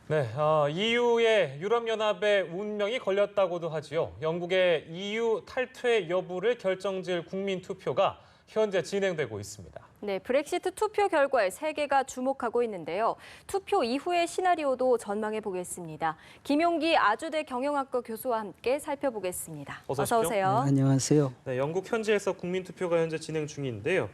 네, EU의 유럽연합의 운명이 걸렸다고도 하지요. 영국의 EU 탈퇴 여부를 결정질 국민투표가 현재 진행되고 있습니다. 네, 브렉시트 투표 결과에 세계가 주목하고 있는데요. 투표 이후의 시나리오도 전망해 보겠습니다. 김용기 아주대 경영학과 교수와 함께 살펴보겠습니다. 어서 오세요. 네, 안녕하세요. 네, 영국 현지에서 국민투표가 현재 진행 중인데요.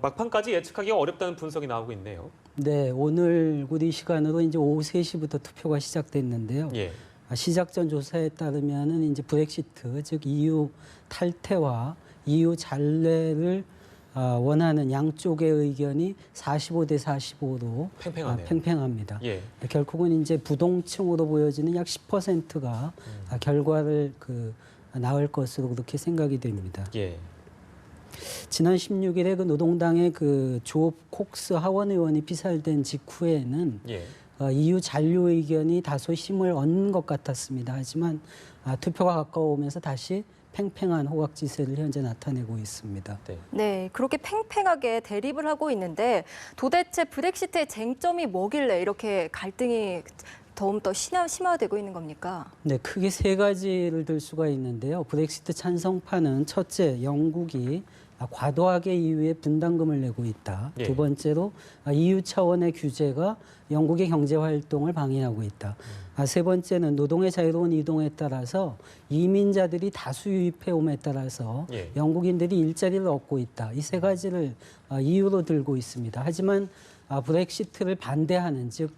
막판까지 예측하기가 어렵다는 분석이 나오고 있네요. 네, 오늘 우리 시간으로 이제 오후 3시부터 투표가 시작됐는데요. 예. 시작 전 조사에 따르면은 이제 브렉시트, 즉 EU 탈퇴와 EU 잔뢰를 원하는 양쪽의 의견이 45대 45로 팽팽하네요. 팽팽합니다. 예. 결국은 이제 부동층으로 보여지는 약 10%가 결과를 낳을 것으로 그렇게 생각이 됩니다. 예. 지난 16일에 그 노동당의 조 콕스 하원 의원이 피살된 직후에는 예. EU 잔류 의견이 다소 힘을 얻는 것 같았습니다. 하지만 투표가 가까워오면서 다시 팽팽한 호각지세를 현재 나타내고 있습니다. 네, 그렇게 팽팽하게 대립을 하고 있는데 도대체 브렉시트의 쟁점이 뭐길래 이렇게 갈등이 더욱더 심화되고 있는 겁니까? 네, 크게 세 가지를 들 수가 있는데요. 브렉시트 찬성파는 첫째, 영국이 과도하게 EU에 분담금을 내고 있다. 예. 두 번째로 EU 차원의 규제가 영국의 경제 활동을 방해하고 있다. 세 번째는 노동의 자유로운 이동에 따라서 이민자들이 다수 유입해옴에 따라서 예. 영국인들이 일자리를 얻고 있다. 이 세 가지를 이유로 들고 있습니다. 하지만 브렉시트를 반대하는, 즉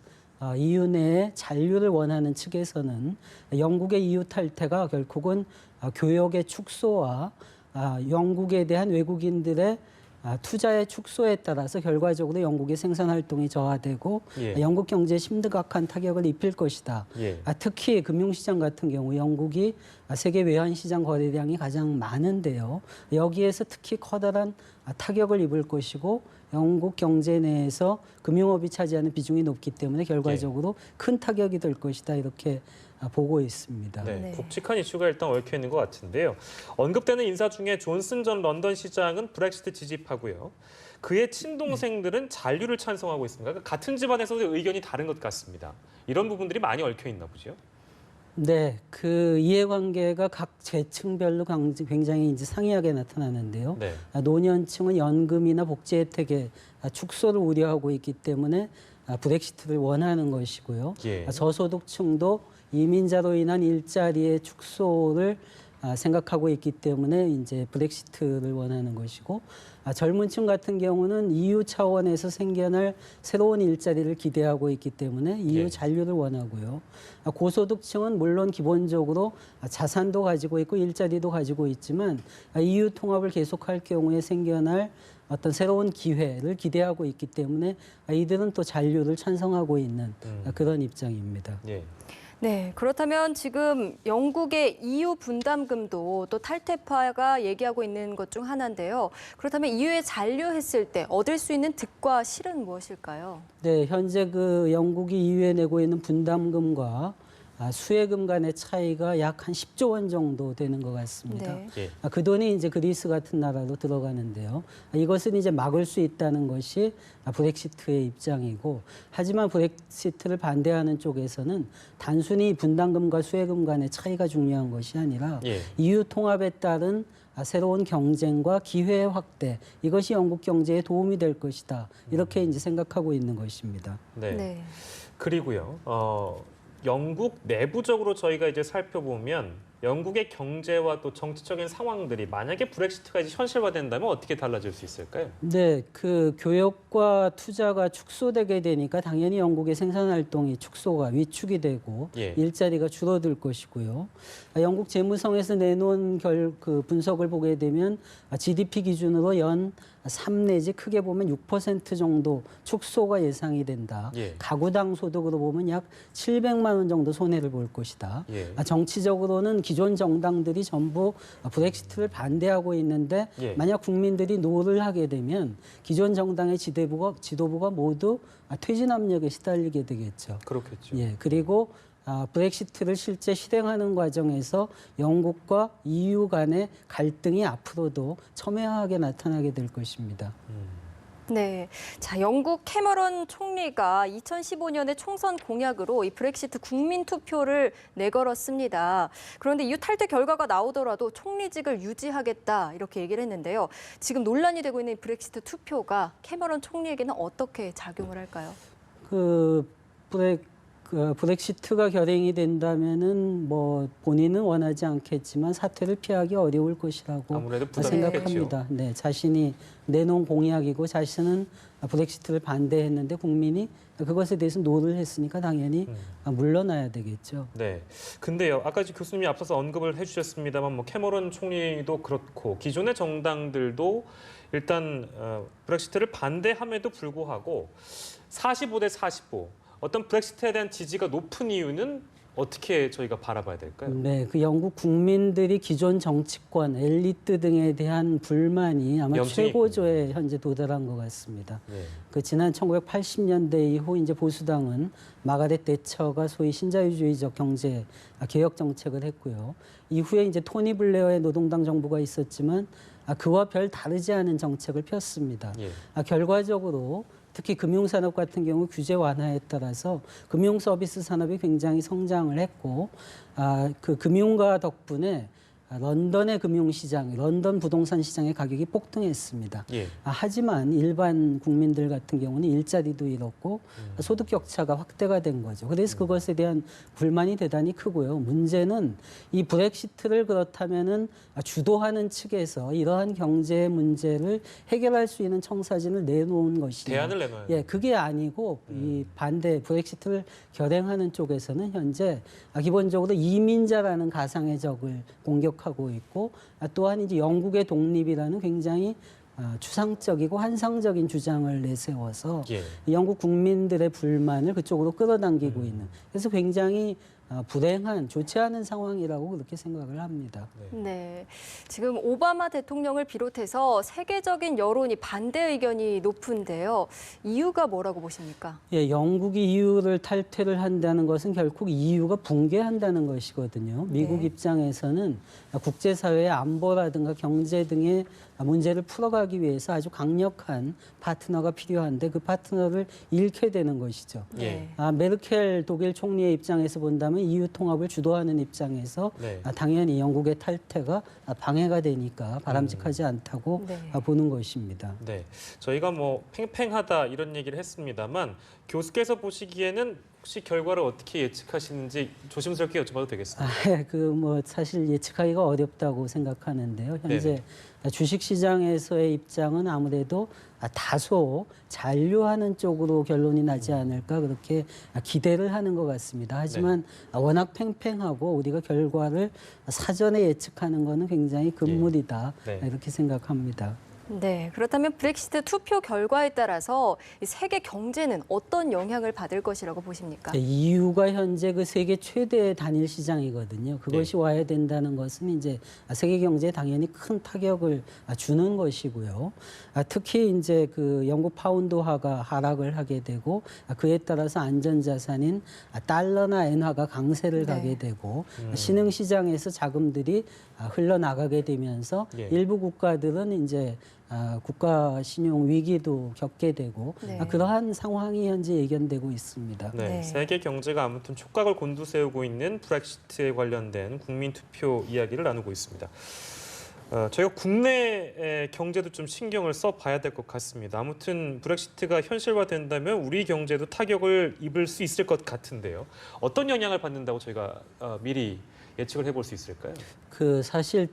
EU 내에 잔류를 원하는 측에서는 영국의 EU 탈퇴가 결국은 교역의 축소와 영국에 대한 외국인들의 투자의 축소에 따라서 결과적으로 영국의 생산 활동이 저하되고 예. 영국 경제에 심각한 타격을 입힐 것이다. 예. 특히 금융시장 같은 경우 영국이 세계 외환시장 거래량이 가장 많은데요. 여기에서 특히 커다란 타격을 입을 것이고 영국 경제 내에서 금융업이 차지하는 비중이 높기 때문에 결과적으로 큰 타격이 될 것이다. 이렇게 보고 있습니다. 네, 네. 굵직한 이슈가 일단 얽혀 있는 것 같은데요. 언급되는 인사 중에 존슨 전 런던 시장은 브렉시트 지지파고요. 그의 친동생들은 잔류를 찬성하고 있습니다. 그러니까 같은 집안에서도 의견이 다른 것 같습니다. 이런 부분들이 많이 얽혀 있나 보죠. 네, 이해관계가 각 계층별로 굉장히 이제 상이하게 나타나는데요. 네. 노년층은 연금이나 복지 혜택의 축소를 우려하고 있기 때문에 브렉시트를 원하는 것이고요. 예. 저소득층도 이민자로 인한 일자리의 축소를 생각하고 있기 때문에 이제 브렉시트를 원하는 것이고, 젊은 층 같은 경우는 EU 차원에서 생겨날 새로운 일자리를 기대하고 있기 때문에 EU 예. 잔류를 원하고요. 고소득층은 물론 기본적으로 자산도 가지고 있고 일자리도 가지고 있지만 EU 통합을 계속할 경우에 생겨날 어떤 새로운 기회를 기대하고 있기 때문에 이들은 또 잔류를 찬성하고 있는 그런 입장입니다. 예. 네, 그렇다면 지금 영국의 EU 분담금도 또 탈퇴파가 얘기하고 있는 것 중 하나인데요. 그렇다면 EU에 잔류했을 때 얻을 수 있는 득과 실은 무엇일까요? 네, 현재 영국이 EU에 내고 있는 분담금과 수혜금 간의 차이가 약 한 10조 원 정도 되는 것 같습니다. 네. 예. 그 돈이 이제 그리스 같은 나라로 들어가는데요. 이것은 이제 막을 수 있다는 것이 브렉시트의 입장이고, 하지만 브렉시트를 반대하는 쪽에서는 단순히 분담금과 수혜금 간의 차이가 중요한 것이 아니라 예. EU 통합에 따른 새로운 경쟁과 기회 확대, 이것이 영국 경제에 도움이 될 것이다. 이렇게 이제 생각하고 있는 것입니다. 네. 네. 그리고요. 영국 내부적으로 저희가 이제 살펴보면 영국의 경제와 또 정치적인 상황들이 만약에 브렉시트가 이제 현실화된다면 어떻게 달라질 수 있을까요? 네, 교역과 투자가 축소되게 되니까 당연히 영국의 생산 활동이 위축이 되고 예. 일자리가 줄어들 것이고요. 영국 재무성에서 내놓은 분석을 보게 되면 GDP 기준으로 연 3 내지 크게 보면 6% 정도 축소가 예상이 된다. 예. 가구당 소득으로 보면 약 700만 원 정도 손해를 볼 것이다. 예. 정치적으로는 기존 정당들이 전부 브렉시트를 반대하고 있는데 예. 만약 국민들이 노를 하게 되면 기존 정당의 지도부가 모두 퇴진 압력에 시달리게 되겠죠. 그렇겠죠. 예, 그리고 브렉시트를 실제 실행하는 과정에서 영국과 EU 간의 갈등이 앞으로도 첨예하게 나타나게 될 것입니다. 네. 자, 영국 캐머런 총리가 2015년에 총선 공약으로 이 브렉시트 국민 투표를 내걸었습니다. 그런데 EU 탈퇴 결과가 나오더라도 총리직을 유지하겠다 이렇게 얘기를 했는데요. 지금 논란이 되고 있는 이 브렉시트 투표가 캐머런 총리에게는 어떻게 작용을 할까요? 브렉시트가 결행이 된다면은 뭐 본인은 원하지 않겠지만 사퇴를 피하기 어려울 것이라고 아무래도 부담이 생각합니다. 네, 자신이 내놓은 공약이고 자신은 브렉시트를 반대했는데 국민이 그것에 대해서 노를 했으니까 당연히 물러나야 되겠죠. 네. 근데요, 아까 교수님이 앞서서 언급을 해주셨습니다만, 뭐 캐머런 총리도 그렇고 기존의 정당들도 일단 브렉시트를 반대함에도 불구하고 45대 45. 어떤 브렉시트에 대한 지지가 높은 이유는 어떻게 저희가 바라봐야 될까요? 네, 그 영국 국민들이 기존 정치권, 엘리트 등에 대한 불만이 아마 염증이 최고조에 현재 도달한 것 같습니다. 네. 그 지난 1980년대 이후 이제 보수당은 마가렛 대처가 소위 신자유주의적 경제 개혁 정책을 했고요. 이후에 이제 토니 블레어의 노동당 정부가 있었지만 그와 별 다르지 않은 정책을 폈습니다. 예. 결과적으로 특히 금융산업 같은 경우 규제 완화에 따라서 금융 서비스 산업이 굉장히 성장을 했고 그 금융가 덕분에 런던의 금융시장, 런던 부동산 시장의 가격이 폭등했습니다. 예. 하지만 일반 국민들 같은 경우는 일자리도 잃었고 소득 격차가 확대가 된 거죠. 그래서 그것에 대한 불만이 대단히 크고요. 문제는 이 브렉시트를 그렇다면은 주도하는 측에서 이러한 경제 문제를 해결할 수 있는 청사진을 내놓은 것이냐. 대안을 내놔야 예, 그게 아니고 이 반대 브렉시트를 결행하는 쪽에서는 현재 기본적으로 이민자라는 가상의 적을 공격하고 있고 또한 이제 영국의 독립이라는 굉장히 추상적이고 환상적인 주장을 내세워서 예. 영국 국민들의 불만을 그쪽으로 끌어당기고 있는 그래서 굉장히 불행한 좋지 않은 상황이라고 그렇게 생각을 합니다. 네, 지금 오바마 대통령을 비롯해서 세계적인 여론이 반대 의견이 높은데요. 이유가 뭐라고 보십니까? 예, 영국이 EU를 탈퇴를 한다는 것은 결국 EU가 붕괴한다는 것이거든요. 미국 네. 입장에서는 국제사회의 안보라든가 경제 등의 문제를 풀어가기 위해서 아주 강력한 파트너가 필요한데 그 파트너를 잃게 되는 것이죠. 예. 메르켈 독일 총리의 입장에서 본다면 EU 통합을 주도하는 입장에서 네. 당연히 영국의 탈퇴가 방해가 되니까 바람직하지 않다고 네. 보는 것입니다. 네, 저희가 뭐 팽팽하다 이런 얘기를 했습니다만 교수께서 보시기에는 혹시 결과를 어떻게 예측하시는지 조심스럽게 여쭤봐도 되겠습니까? 뭐 사실 예측하기가 어렵다고 생각하는데요. 현재 주식시장에서의 입장은 아무래도 다소 잔류하는 쪽으로 결론이 나지 않을까 그렇게 기대를 하는 것 같습니다. 하지만 워낙 팽팽하고 우리가 결과를 사전에 예측하는 것은 굉장히 금물이다 네. 이렇게 생각합니다. 네, 그렇다면 브렉시트 투표 결과에 따라서 이 세계 경제는 어떤 영향을 받을 것이라고 보십니까? EU가 현재 그 세계 최대 단일 시장이거든요. 그것이 와야 된다는 것은 이제 세계 경제에 당연히 큰 타격을 주는 것이고요. 특히 이제 그 영국 파운드화가 하락을 하게 되고 그에 따라서 안전자산인 달러나 엔화가 강세를 가게 되고 신흥 시장에서 자금들이 흘러나가게 되면서 예. 일부 국가들은 이제 국가 신용 위기도 겪게 되고 네. 그러한 상황이 현재 예견되고 있습니다. 네, 네. 세계 경제가 아무튼 촉각을 곤두세우고 있는 브렉시트에 관련된 국민 투표 이야기를 나누고 있습니다. 저희가 국내 경제도 좀 신경을 써봐야 될 것 같습니다. 아무튼 브렉시트가 현실화된다면 우리 경제도 타격을 입을 수 있을 것 같은데요. 어떤 영향을 받는다고 저희가 미리 예측을 해볼 수 있을까요? 그 사실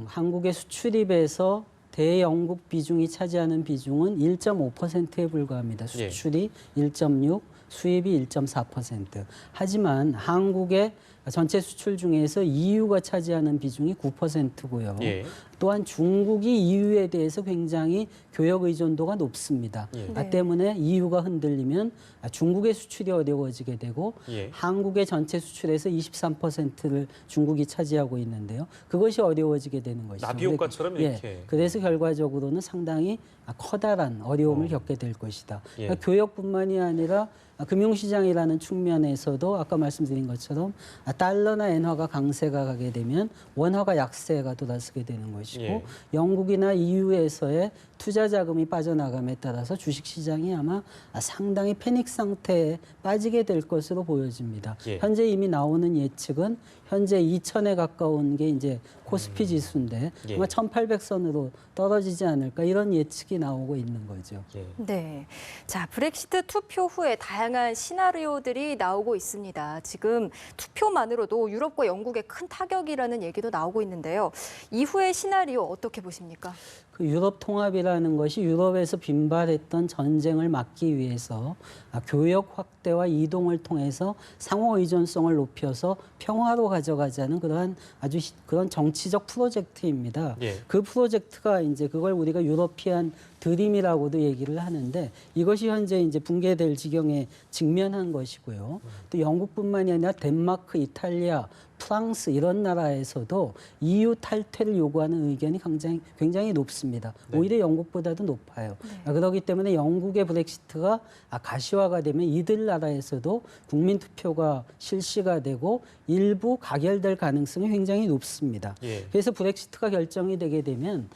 한국의 수출입에서 대영국 비중이 차지하는 비중은 1.5%에 불과합니다. 수출이 1.6, 수입이 1.4%. 하지만 한국의 전체 수출 중에서 EU가 차지하는 비중이 9%고요. 예. 또한 중국이 EU에 대해서 굉장히 교역 의존도가 높습니다. 예. 때문에 EU가 흔들리면 중국의 수출이 어려워지게 되고 예. 한국의 전체 수출에서 23%를 중국이 차지하고 있는데요. 그것이 어려워지게 되는 것이죠. 나비 효과처럼 이렇게. 그래서 결과적으로는 상당히 커다란 어려움을 겪게 될 것이다. 예. 교역뿐만이 아니라 금융시장이라는 측면에서도 아까 말씀드린 것처럼 달러나 엔화가 강세가 가게 되면 원화가 약세가 돌아서게 되는 것이고 것이고 예. 영국이나 EU에서의 투자 자금이 빠져나감에 따라서 주식 시장이 아마 상당히 패닉 상태에 빠지게 될 것으로 보여집니다. 예. 현재 이미 나오는 예측은 현재 2,000에 가까운 게 이제 코스피 지수인데 예. 아마 1,800선으로 떨어지지 않을까 이런 예측이 나오고 있는 거죠. 예. 네. 자, 브렉시트 투표 후에 다양한 시나리오들이 나오고 있습니다. 지금 투표만으로도 유럽과 영국에 큰 타격이라는 얘기도 나오고 있는데요. 이후의 시나리오 어떻게 보십니까? 그 유럽 통합이라는 것이 유럽에서 빈발했던 전쟁을 막기 위해서 교역 확대와 이동을 통해서 상호 의존성을 높여서 평화로 가져가자는 그러한 그런 정치적 프로젝트입니다. 예. 그 프로젝트가 이제 그걸 우리가 유러피안 드림이라고도 얘기를 하는데 이것이 현재 이제 붕괴될 지경에 직면한 것이고요. 또 영국뿐만이 아니라 덴마크, 이탈리아, 프랑스 이런 나라에서도 EU 탈퇴를 요구하는 의견이 굉장히 높습니다. 네. 오히려 영국보다도 높아요. 그렇기 때문에 영국의 브렉시트가 가시화가 되면 이들 나라에서도 국민 투표가 실시가 되고 일부 가결될 가능성이 굉장히 높습니다. 예. 그래서 브렉시트가 결정이 되게 되면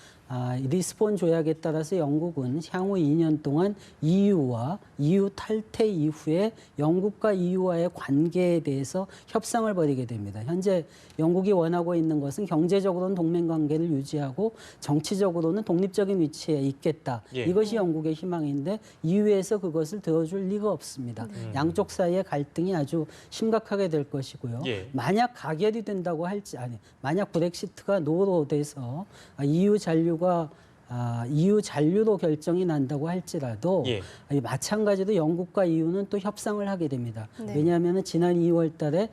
리스본 조약에 따라서 영국은 향후 2년 동안 EU와 EU 탈퇴 이후에 영국과 EU와의 관계에 대해서 협상을 벌이게 됩니다. 현재 영국이 원하고 있는 것은 경제적으로는 동맹 관계를 유지하고 정치적으로는 독립적인 위치에 있겠다. 예. 이것이 영국의 희망인데 EU에서 그것을 들어줄 리가 없습니다. 양쪽 사이의 갈등이 아주 심각하게 될 것이고요. 예. 만약 가결이 된다고 만약 브렉시트가 노로 돼서 EU 잔류로 결정이 난다고 할지라도 예. 마찬가지로 영국과 EU는 또 협상을 하게 됩니다. 네. 왜냐하면 지난 2월 달에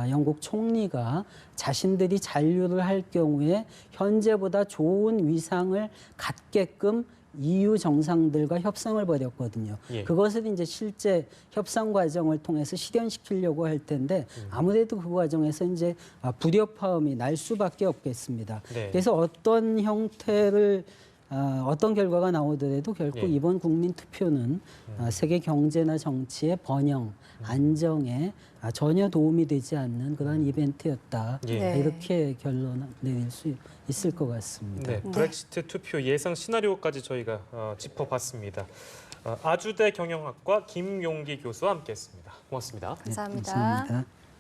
영국 총리가 자신들이 잔류를 할 경우에 현재보다 좋은 위상을 갖게끔 EU 정상들과 협상을 벌였거든요. 예. 그것을 이제 실제 협상 과정을 통해서 실현시키려고 할 텐데 아무래도 그 과정에서 이제 불협화음이 날 수밖에 없겠습니다. 네. 그래서 어떤 형태를 어떤 결과가 나오더라도 결국 예. 이번 국민 투표는 세계 경제나 정치의 번영, 안정에 전혀 도움이 되지 않는 그런 이벤트였다. 예. 네. 이렇게 결론을 내릴 수 있을 것 같습니다. 네, 브렉시트 투표 예상 시나리오까지 저희가 짚어봤습니다. 아주대 경영학과 김용기 교수와 함께했습니다. 고맙습니다. 감사합니다. 감사합니다.